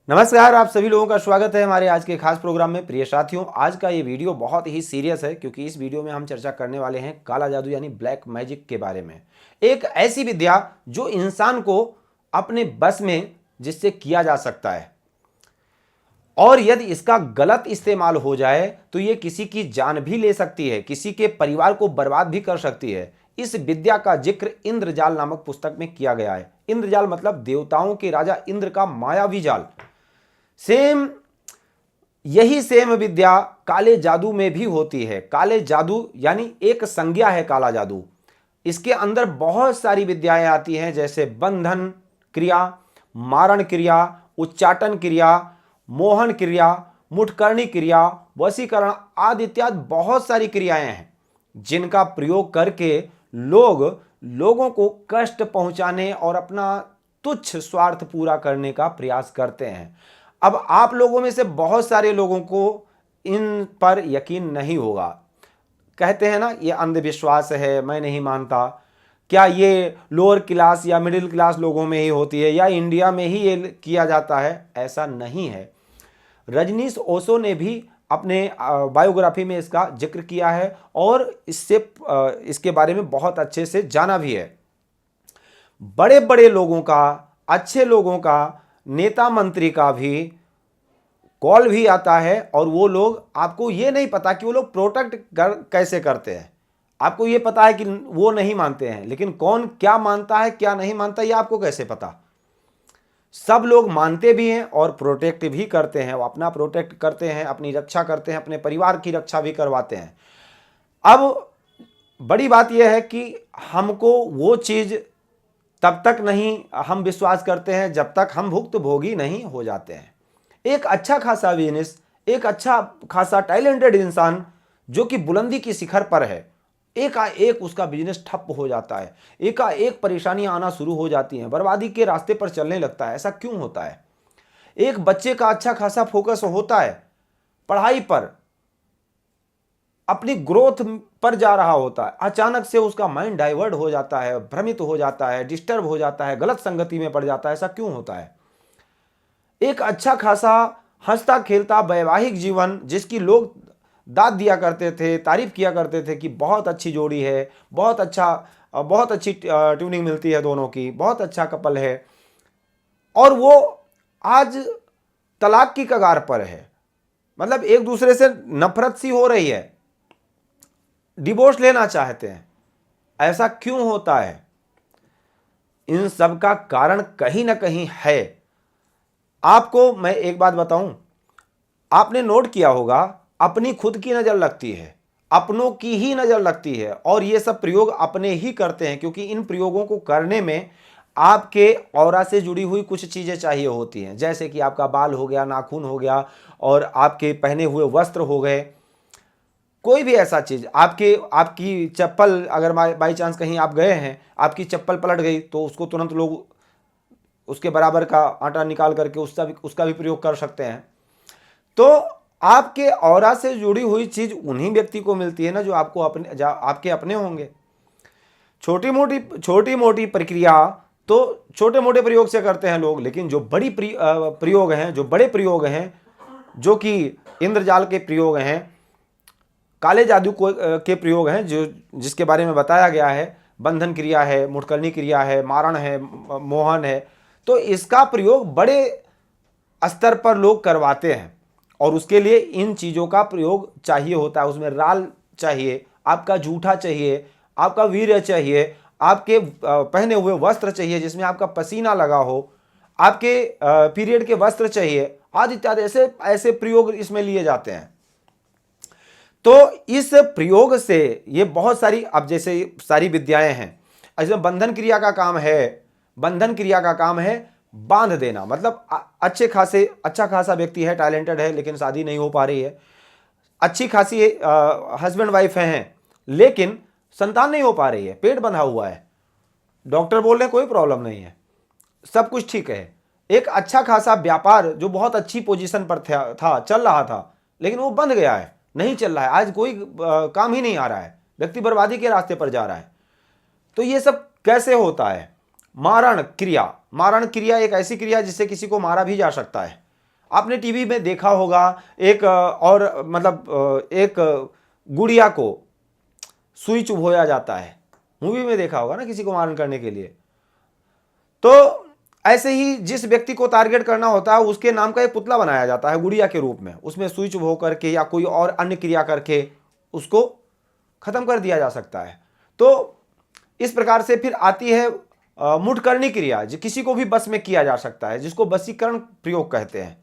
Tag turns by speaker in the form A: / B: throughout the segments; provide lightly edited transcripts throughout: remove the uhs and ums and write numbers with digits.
A: नमस्कार, आप सभी लोगों का स्वागत है हमारे आज के खास प्रोग्राम में। प्रिय साथियों, आज का ये वीडियो बहुत ही सीरियस है क्योंकि इस वीडियो में हम चर्चा करने वाले हैं काला जादू यानी ब्लैक मैजिक के बारे में। एक ऐसी विद्या जो इंसान को अपने बस में जिससे किया जा सकता है, और यदि इसका गलत इस्तेमाल हो जाए तो ये किसी की जान भी ले सकती है, किसी के परिवार को बर्बाद भी कर सकती है। इस विद्या का जिक्र इंद्रजाल नामक पुस्तक में किया गया है। इंद्रजाल मतलब देवताओं के राजा इंद्र का मायावी जाल। यही सेम विद्या काले जादू में भी होती है। काले जादू यानी एक संज्ञा है काला जादू। इसके अंदर बहुत सारी विद्याएं आती हैं, जैसे बंधन क्रिया, मारण क्रिया, उच्चाटन क्रिया, मोहन क्रिया, मुठकरणी क्रिया, वशीकरण आदि इत्यादि बहुत सारी क्रियाएं हैं जिनका प्रयोग करके लोगों को कष्ट पहुंचाने और अपना तुच्छ स्वार्थ पूरा करने का प्रयास करते हैं। अब आप लोगों में से बहुत सारे लोगों को इन पर यकीन नहीं होगा। कहते हैं ना, ये अंधविश्वास है, मैं नहीं मानता। क्या ये लोअर क्लास या मिडिल क्लास लोगों में ही होती है या इंडिया में ही ये किया जाता है? ऐसा नहीं है। रजनीश ओशो ने भी अपने बायोग्राफी में इसका जिक्र किया है और इसके बारे में बहुत अच्छे से जाना भी है। बड़े बड़े लोगों का, अच्छे लोगों का, नेता मंत्री का भी कॉल भी आता है और वो लोग, आपको ये नहीं पता कि वो लोग प्रोटेक्ट कैसे करते हैं। आपको ये पता है कि वो नहीं मानते हैं, लेकिन कौन क्या मानता है क्या नहीं मानता ये आपको कैसे पता? सब लोग मानते भी हैं और प्रोटेक्ट भी करते हैं। वो अपना प्रोटेक्ट करते हैं, अपनी रक्षा करते हैं, अपने परिवार की रक्षा भी करवाते हैं। अब बड़ी बात यह है कि हमको वो चीज़ तब तक नहीं हम विश्वास करते हैं जब तक हम भुक्तभोगी नहीं हो जाते हैं। एक अच्छा खासा बिजनेस, एक अच्छा खासा टैलेंटेड इंसान जो कि बुलंदी की शिखर पर है, एकाएक उसका बिजनेस ठप हो जाता है, एकाएक परेशानियां आना शुरू हो जाती हैं, बर्बादी के रास्ते पर चलने लगता है। ऐसा क्यों होता है? एक बच्चे का अच्छा खासा फोकस होता है पढ़ाई पर, अपनी ग्रोथ पर जा रहा होता है, अचानक से उसका माइंड डाइवर्ट हो जाता है, भ्रमित हो जाता है, डिस्टर्ब हो जाता है, गलत संगति में पड़ जाता है। ऐसा क्यों होता है? एक अच्छा खासा हंसता खेलता वैवाहिक जीवन, जिसकी लोग दाद दिया करते थे, तारीफ किया करते थे कि बहुत अच्छी जोड़ी है, बहुत अच्छी ट्यूनिंग मिलती है दोनों की, बहुत अच्छा कपल है, और वो आज तलाक की कगार पर है। मतलब एक दूसरे से नफरत सी हो रही है, डिवोर्स लेना चाहते हैं। ऐसा क्यों होता है? इन सब का कारण कहीं ना कहीं है। आपको मैं एक बात बताऊं, आपने नोट किया होगा, अपनी खुद की नजर लगती है, अपनों की ही नजर लगती है, और ये सब प्रयोग अपने ही करते हैं, क्योंकि इन प्रयोगों को करने में आपके ऑरा से जुड़ी हुई कुछ चीजें चाहिए होती हैं, जैसे कि आपका बाल हो गया, नाखून हो गया, और आपके पहने हुए वस्त्र हो गए। कोई भी ऐसा चीज, आपकी चप्पल, अगर बाई चांस कहीं आप गए हैं, आपकी चप्पल पलट गई तो उसको तुरंत लोग उसके बराबर का आटा निकाल करके उसका भी प्रयोग कर सकते हैं। तो आपके ऑरा से जुड़ी हुई चीज उन्हीं व्यक्ति को मिलती है ना जो आपके अपने होंगे। छोटी मोटी प्रक्रिया तो छोटे मोटे प्रयोग से करते हैं लोग, लेकिन जो प्रयोग हैं, जो बड़े प्रयोग हैं, जो कि इंद्रजाल के प्रयोग हैं, काले जादू के प्रयोग हैं, जिसके बारे में बताया गया है, बंधन क्रिया है, मुठकरणी क्रिया है, मारण है, मोहन है, तो इसका प्रयोग बड़े स्तर पर लोग करवाते हैं और उसके लिए इन चीज़ों का प्रयोग चाहिए होता है। उसमें राल चाहिए, आपका जूठा चाहिए, आपका वीर्य चाहिए, आपके पहने हुए वस्त्र चाहिए जिसमें आपका पसीना लगा हो, आपके पीरियड के वस्त्र चाहिए, आदि इत्यादि ऐसे ऐसे प्रयोग इसमें लिए जाते हैं। तो इस प्रयोग से ये बहुत सारी, अब जैसे सारी विद्याएं हैं, इसमें बंधन क्रिया का काम है बांध देना। मतलब अच्छा खासा व्यक्ति है, टैलेंटेड है, लेकिन शादी नहीं हो पा रही है, अच्छी खासी हस्बैंड वाइफ हैं, लेकिन संतान नहीं हो पा रही है, पेट बंधा हुआ है, डॉक्टर बोल रहे हैं कोई प्रॉब्लम नहीं है, सब कुछ ठीक है। एक अच्छा खासा व्यापार जो बहुत अच्छी पोजीशन पर था, चल रहा था, लेकिन वो बंद गया है, नहीं चल रहा है, आज कोई काम ही नहीं आ रहा है, व्यक्ति बर्बादी के रास्ते पर जा रहा है। तो ये सब कैसे होता है? मारण क्रिया एक ऐसी क्रिया जिससे किसी को मारा भी जा सकता है। आपने टीवी में देखा होगा एक एक गुड़िया को सुई चुभोया जाता है, मूवी में देखा होगा ना, किसी को मारण करने के लिए। तो ऐसे ही जिस व्यक्ति को टारगेट करना होता है उसके नाम का एक पुतला बनाया जाता है गुड़िया के रूप में, उसमें सुई चुभो करके या कोई और अन्य क्रिया करके उसको खत्म कर दिया जा सकता है। तो इस प्रकार से फिर आती है मुठकरणी क्रिया, जो किसी को भी बस में किया जा सकता है, जिसको वशीकरण प्रयोग कहते हैं।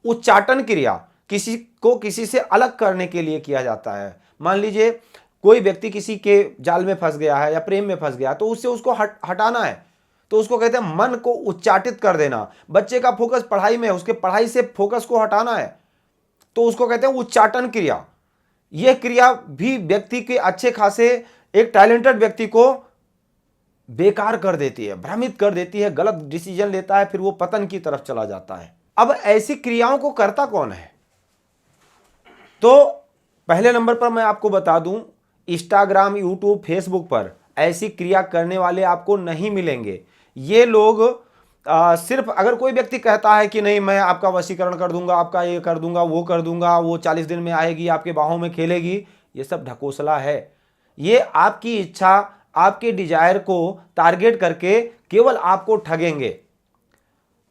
A: उच्चाटन क्रिया किसी को किसी से अलग करने के लिए किया जाता है। मान लीजिए कोई व्यक्ति किसी के जाल में फंस गया है या प्रेम में फंस गया, तो उससे उसको हटाना है, तो उसको कहते हैं मन को उच्चाटित कर देना। बच्चे का फोकस पढ़ाई में है, उसके पढ़ाई से फोकस को हटाना है, तो उसको कहते हैं उच्चाटन क्रिया। यह क्रिया भी व्यक्ति के अच्छे खासे एक टैलेंटेड व्यक्ति को बेकार कर देती है, भ्रमित कर देती है, गलत डिसीजन लेता है, फिर वो पतन की तरफ चला जाता है। अब ऐसी क्रियाओं को करता कौन है? तो पहले नंबर पर मैं आपको बता दूं, इंस्टाग्राम, यूट्यूब, फेसबुक पर ऐसी क्रिया करने वाले आपको नहीं मिलेंगे। ये लोग सिर्फ अगर कोई व्यक्ति कहता है कि नहीं मैं आपका वशीकरण कर दूंगा, आपका ये कर दूंगा, वो कर दूंगा, वो 40 दिन में आएगी, आपके बाहों में खेलेगी, ये सब ढकोसला है। ये आपकी इच्छा, आपके डिजायर को टारगेट करके केवल आपको ठगेंगे।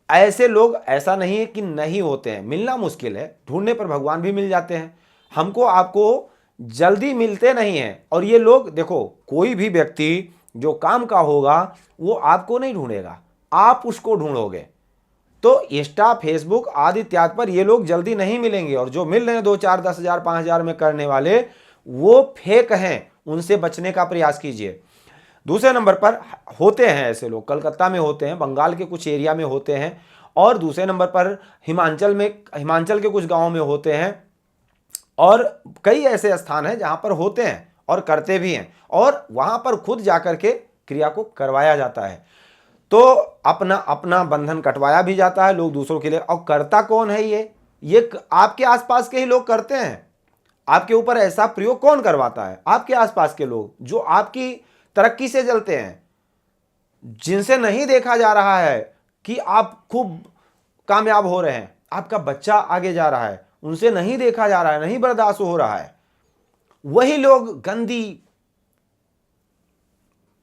A: ऐसे लोग ऐसा नहीं है कि नहीं होते हैं, मिलना मुश्किल है, ढूंढने पर भगवान भी मिल जाते हैं। हमको आपको जल्दी मिलते नहीं हैं। और ये लोग देखो, कोई भी व्यक्ति जो काम का होगा वो आपको नहीं ढूंढेगा, आप उसको ढूंढोगे। तो इंस्टा, फेसबुक आदि इत्यादि पर ये लोग जल्दी नहीं मिलेंगे। और जो मिल रहे हैं 2, 4, 10,000, 5,000 में करने वाले, वो फेक हैं, उनसे बचने का प्रयास कीजिए। दूसरे नंबर पर होते हैं ऐसे लोग, कलकत्ता में होते हैं, बंगाल के कुछ एरिया में होते हैं, और दूसरे नंबर पर हिमाचल के कुछ गांवों में होते हैं, और कई ऐसे स्थान हैं जहां पर होते हैं और करते भी हैं, और वहां पर खुद जाकर के क्रिया को करवाया जाता है। तो अपना अपना बंधन कटवाया भी जाता है लोग दूसरों के लिए। और करता कौन है? ये आपके आसपास के ही लोग करते हैं। आपके ऊपर ऐसा प्रयोग कौन करवाता है? आपके आसपास के लोग, जो आपकी तरक्की से जलते हैं, जिनसे नहीं देखा जा रहा है कि आप खूब कामयाब हो रहे हैं, आपका बच्चा आगे जा रहा है, उनसे नहीं देखा जा रहा है, नहीं बर्दाश्त हो रहा है, वही लोग गंदी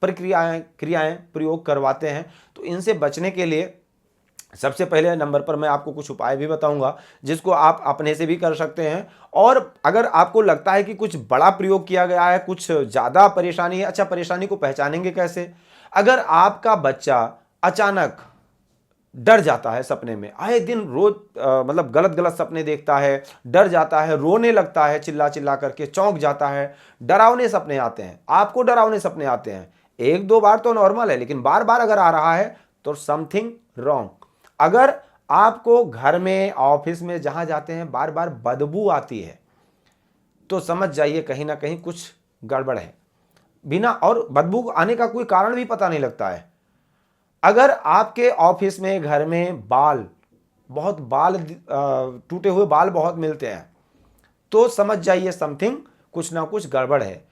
A: क्रियाएं प्रयोग करवाते हैं। तो इनसे बचने के लिए सबसे पहले नंबर पर मैं आपको कुछ उपाय भी बताऊंगा, जिसको आप अपने से भी कर सकते हैं। और अगर आपको लगता है कि कुछ बड़ा प्रयोग किया गया है, कुछ ज़्यादा परेशानी है, अच्छा परेशानी को पहचानेंगे कैसे? अगर आपका बच्चा अचानक डर जाता है सपने में, आए दिन रोज गलत गलत सपने देखता है, डर जाता है, रोने लगता है, चिल्ला चिल्ला करके चौंक जाता है, डरावने सपने आते हैं, आपको डरावने सपने आते हैं, 1-2 बार तो नॉर्मल है, लेकिन बार बार अगर आ रहा है तो समथिंग रॉन्ग। अगर आपको घर में, ऑफिस में, जहां जाते हैं बार बार बदबू आती है, तो समझ जाइए कहीं ना कहीं कुछ गड़बड़ है। बिना और बदबू आने का कोई कारण भी पता नहीं लगता है। अगर आपके ऑफिस में, घर में बाल टूटे हुए बाल बहुत मिलते हैं, तो समझ जाइए समथिंग, कुछ ना कुछ गड़बड़ है।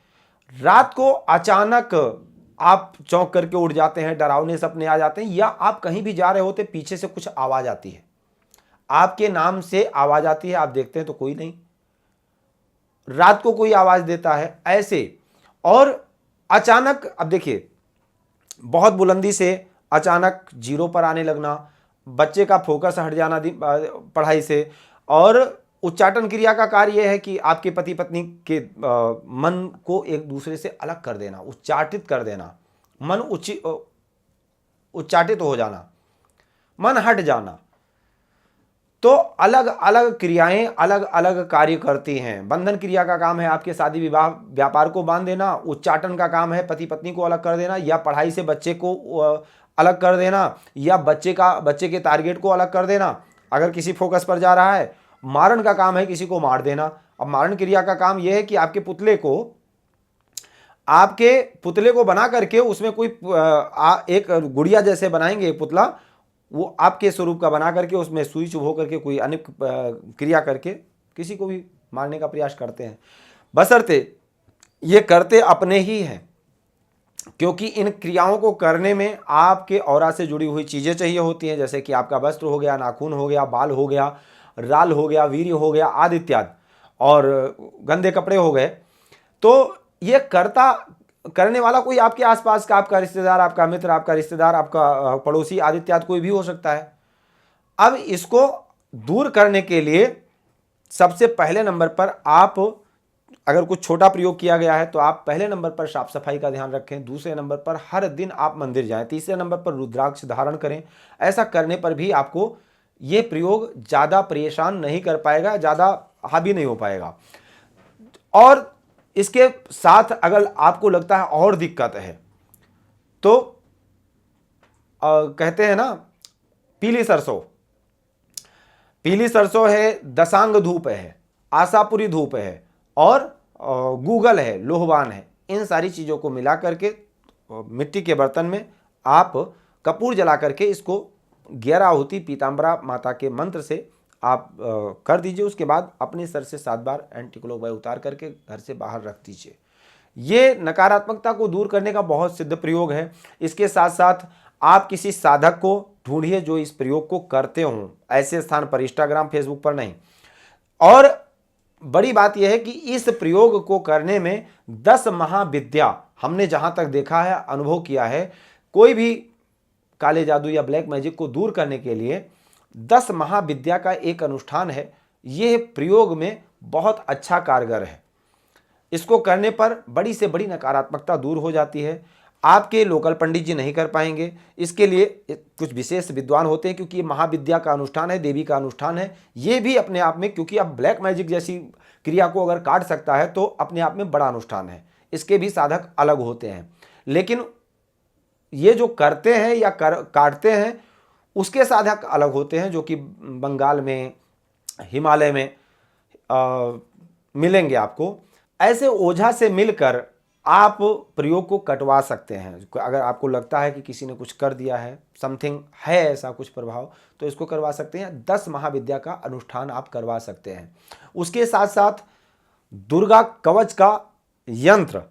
A: रात को अचानक आप चौंक करके उठ जाते हैं, डरावने सपने आ जाते हैं, या आप कहीं भी जा रहे होते, पीछे से कुछ आवाज आती है, आपके नाम से आवाज आती है, आप देखते हैं तो कोई नहीं, रात को कोई आवाज देता है ऐसे। और अचानक, अब देखिए, बहुत बुलंदी से अचानक जीरो पर आने लगना, बच्चे का फोकस हट जाना पढ़ाई से। और उच्चाटन क्रिया का कार्य यह है कि आपके पति पत्नी के मन को एक दूसरे से अलग कर देना, उच्चाटित कर देना, मन उच्चाटित हो जाना, मन हट जाना। तो अलग अलग क्रियाएं अलग अलग कार्य करती हैं। बंधन क्रिया का काम है आपके शादी विवाह व्यापार को बांध देना, उच्चाटन का काम है पति पत्नी को अलग कर देना, या पढ़ाई से बच्चे को अलग कर देना, या बच्चे के टारगेट को अलग कर देना अगर किसी फोकस पर जा रहा है। मारण का काम है किसी को मार देना। अब मारण क्रिया का काम यह है कि आपके पुतले को बना करके उसमें कोई एक गुड़िया जैसे बनाएंगे पुतला, वो आपके स्वरूप का बना करके उसमें सुई चुभो करके कोई अन्य क्रिया करके किसी को भी मारने का प्रयास करते हैं। बशर्ते ये करते अपने ही हैं, क्योंकि इन क्रियाओं को करने में आपके ऑरा से जुड़ी हुई चीज़ें चाहिए होती हैं, जैसे कि आपका वस्त्र हो गया, नाखून हो गया, बाल हो गया, राल हो गया, वीर्य हो गया, आदि इत्यादि, और गंदे कपड़े हो गए। तो ये करने वाला कोई आपके आसपास का आपका रिश्तेदार, आपका मित्र, आपका रिश्तेदार, आपका पड़ोसी, आदि इत्यादि कोई भी हो सकता है। अब इसको दूर करने के लिए सबसे पहले नंबर पर आप, अगर कुछ छोटा प्रयोग किया गया है तो आप पहले नंबर पर साफ सफाई का ध्यान रखें, दूसरे नंबर पर हर दिन आप मंदिर जाएं, तीसरे नंबर पर रुद्राक्ष धारण करें। ऐसा करने पर भी आपको ये प्रयोग ज़्यादा परेशान नहीं कर पाएगा, ज़्यादा हावी नहीं हो पाएगा। और इसके साथ अगर आपको लगता है और दिक्कत है तो कहते हैं ना, पीली सरसों है, दसांग धूप है, आशापुरी धूप है, और गूगल है, लोहवान है। इन सारी चीज़ों को मिला करके मिट्टी के बर्तन में आप कपूर जला करके इसको 11 आहुति पीताम्बरा माता के मंत्र से आप कर दीजिए। उसके बाद अपने सर से 7 बार एंटीक्लॉकवाइज उतार करके घर से बाहर रख दीजिए। ये नकारात्मकता को दूर करने का बहुत सिद्ध प्रयोग है। इसके साथ साथ आप किसी साधक को ढूंढिए जो इस प्रयोग को करते हों, ऐसे स्थान पर, इंस्टाग्राम फेसबुक पर नहीं। और बड़ी बात यह है कि इस प्रयोग को करने में 10 महाविद्या, हमने जहां तक देखा है, अनुभव किया है, कोई भी काले जादू या ब्लैक मैजिक को दूर करने के लिए 10 महाविद्या का एक अनुष्ठान है। यह प्रयोग में बहुत अच्छा कारगर है। इसको करने पर बड़ी से बड़ी नकारात्मकता दूर हो जाती है। आपके लोकल पंडित जी नहीं कर पाएंगे, इसके लिए कुछ विशेष विद्वान होते हैं, क्योंकि ये महाविद्या का अनुष्ठान है, देवी का अनुष्ठान है। ये भी अपने आप में, क्योंकि अब ब्लैक मैजिक जैसी क्रिया को अगर काट सकता है तो अपने आप में बड़ा अनुष्ठान है। इसके भी साधक अलग होते हैं, लेकिन ये जो करते हैं या काटते हैं उसके साधक अलग होते हैं, जो कि बंगाल में, हिमालय में मिलेंगे आपको। ऐसे ओझा से मिलकर आप प्रयोग को कटवा सकते हैं। अगर आपको लगता है कि किसी ने कुछ कर दिया है, समथिंग है ऐसा कुछ प्रभाव, तो इसको करवा सकते हैं। 10 महाविद्या का अनुष्ठान आप करवा सकते हैं। उसके साथ साथ दुर्गा कवच का यंत्र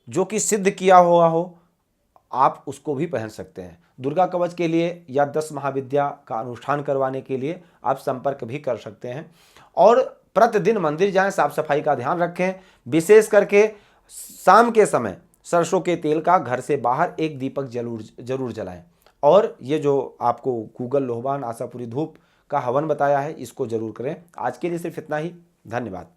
A: जो कि सिद्ध किया हुआ हो, आप उसको भी पहन सकते हैं। दुर्गा कवच के लिए या 10 महाविद्या का अनुष्ठान करवाने के लिए आप संपर्क भी कर सकते हैं। और प्रतिदिन मंदिर जाएं, साफ सफाई का ध्यान रखें। विशेष करके शाम के समय सरसों के तेल का घर से बाहर एक दीपक जरूर जलाएं। और ये जो आपको गूगल, लोहवान, आशापुरी धूप का हवन बताया है, इसको जरूर करें। आज के लिए सिर्फ इतना ही। धन्यवाद।